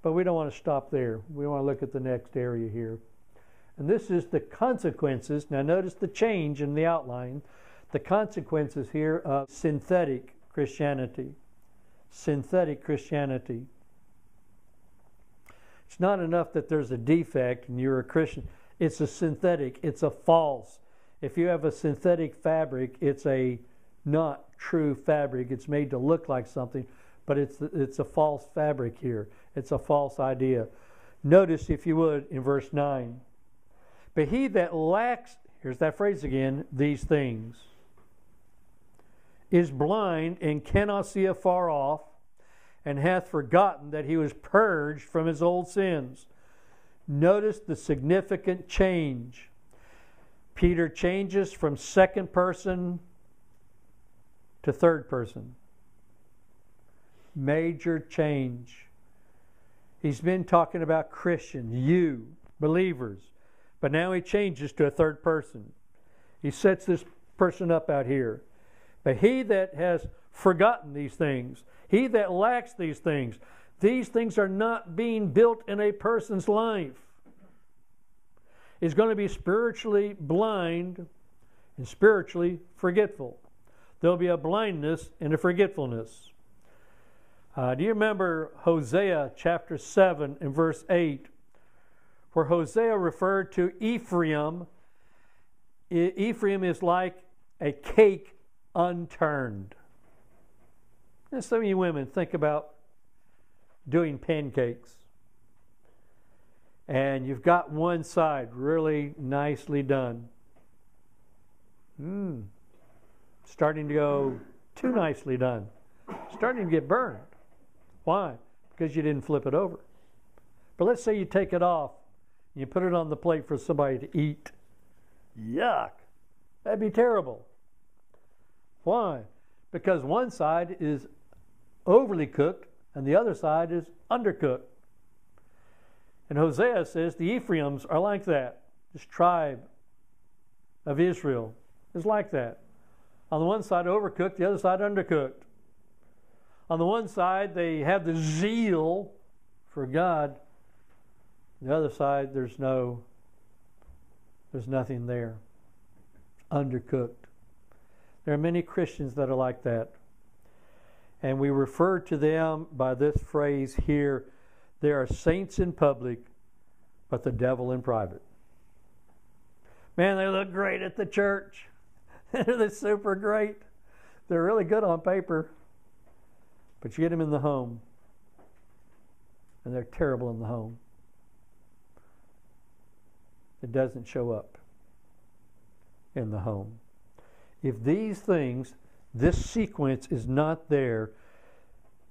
But we don't want to stop there. We want to look at the next area here. And this is the consequences. Now notice the change in the outline. The consequences here of synthetic Christianity. Synthetic Christianity. It's not enough that there's a defect and you're a Christian. It's a synthetic. It's a false. If you have a synthetic fabric, it's a not true fabric. It's made to look like something, but it's a false fabric here. It's a false idea. Notice, if you would, in verse 9. But he that lacks, here's that phrase again, these things, is blind and cannot see afar off, and hath forgotten that he was purged from his old sins. Notice the significant change. Peter changes from second person to third person. Major change. He's been talking about Christians, you, believers, but now he changes to a third person. He sets this person up out here. But he that has forgotten these things, he that lacks these things are not being built in a person's life. Is going to be spiritually blind and spiritually forgetful. There'll be a blindness and a forgetfulness. Do you remember Hosea chapter 7 and verse 8, where Hosea referred to Ephraim? Ephraim is like a cake unturned. And some of you women think about doing pancakes. And you've got one side really nicely done. Starting to go too nicely done. Starting to get burned. Why? Because you didn't flip it over. But let's say you take it off and you put it on the plate for somebody to eat. Yuck! That'd be terrible. Why? Because one side is overly cooked and the other side is undercooked. And Hosea says the Ephraimims are like that. This tribe of Israel is like that. On the one side overcooked, the other side undercooked. On the one side they have the zeal for God. The other side there's nothing there. Undercooked. There are many Christians that are like that. And we refer to them by this phrase here. They are saints in public, but the devil in private. Man, they look great at the church. They're super great. They're really good on paper. But you get them in the home, and they're terrible in the home. It doesn't show up in the home. If these things, this sequence is not there,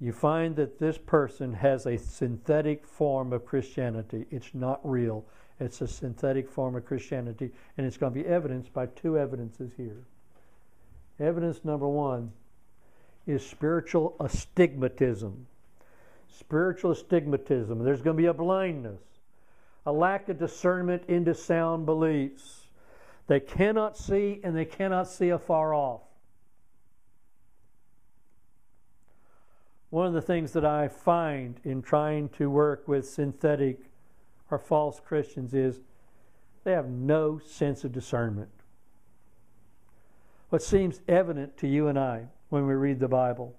you find that this person has a synthetic form of Christianity. It's not real. It's a synthetic form of Christianity, and it's going to be evidenced by two evidences here. Evidence number one is spiritual astigmatism. Spiritual astigmatism. There's going to be a blindness, a lack of discernment into sound beliefs. They cannot see, and they cannot see afar off. One of the things that I find in trying to work with synthetic or false Christians is they have no sense of discernment. What seems evident to you and I when we read the Bible,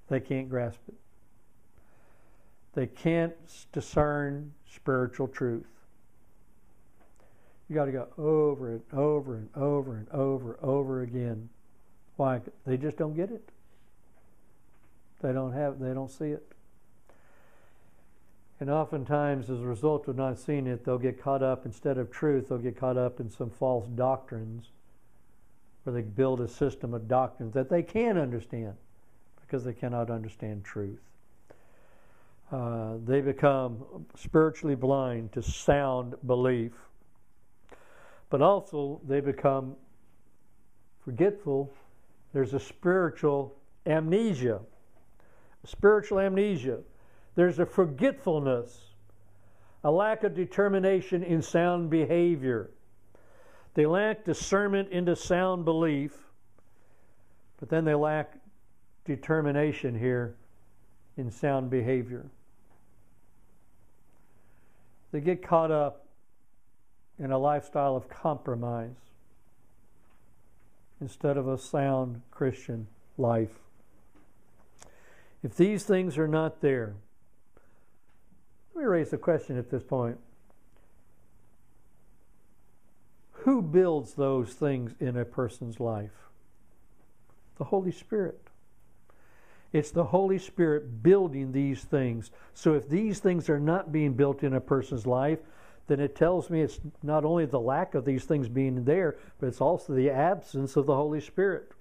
they can't grasp it. They can't discern spiritual truth. You got to go over it, over and over and over again. Why? They just don't get it. They don't see it. And oftentimes, as a result of not seeing it, they'll get caught up, instead of truth, they'll get caught up in some false doctrines, where they build a system of doctrines that they can't understand because they cannot understand truth. They become spiritually blind to sound belief. But also, they become forgetful. There's a spiritual amnesia. Spiritual amnesia. There's a forgetfulness, a lack of determination in sound behavior. They lack discernment into sound belief, but then they lack determination here in sound behavior. They get caught up in a lifestyle of compromise instead of a sound Christian life. If these things are not there, let me raise the question at this point. Who builds those things in a person's life? The Holy Spirit. It's the Holy Spirit building these things. So if these things are not being built in a person's life, then it tells me it's not only the lack of these things being there, but it's also the absence of the Holy Spirit.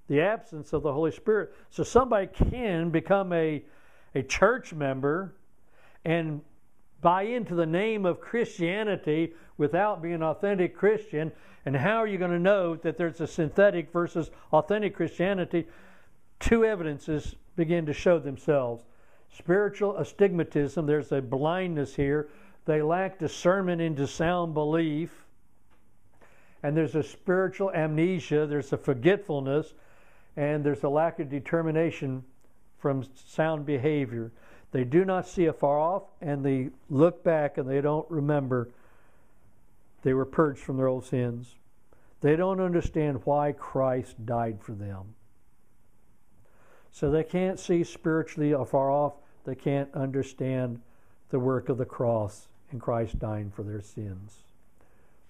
The absence of the Holy Spirit. So somebody can become a church member and buy into the name of Christianity without being an authentic Christian. And how are you going to know that there's a synthetic versus authentic Christianity? Two evidences begin to show themselves. Spiritual astigmatism, there's a blindness here. They lack discernment into sound belief. And there's a spiritual amnesia, there's a forgetfulness, and there's a lack of determination from sound behavior. They do not see afar off, and they look back and they don't remember they were purged from their old sins. They don't understand why Christ died for them. So they can't see spiritually afar off. They can't understand the work of the cross and Christ dying for their sins.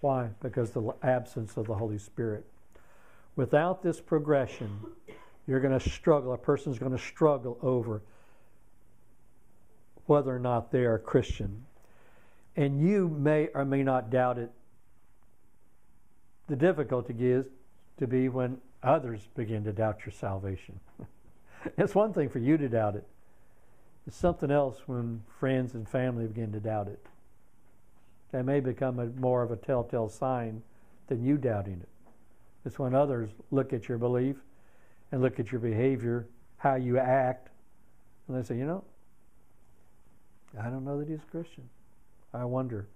Why? Because of the absence of the Holy Spirit. Without this progression, you're going to struggle. A person's going to struggle over whether or not they are Christian. And you may or may not doubt it. The difficulty is to be when others begin to doubt your salvation. It's one thing for you to doubt it. It's something else when friends and family begin to doubt it. That may become more of a telltale sign than you doubting it. It's when others look at your belief and look at your behavior, how you act, and they say, I don't know that he's a Christian. I wonder.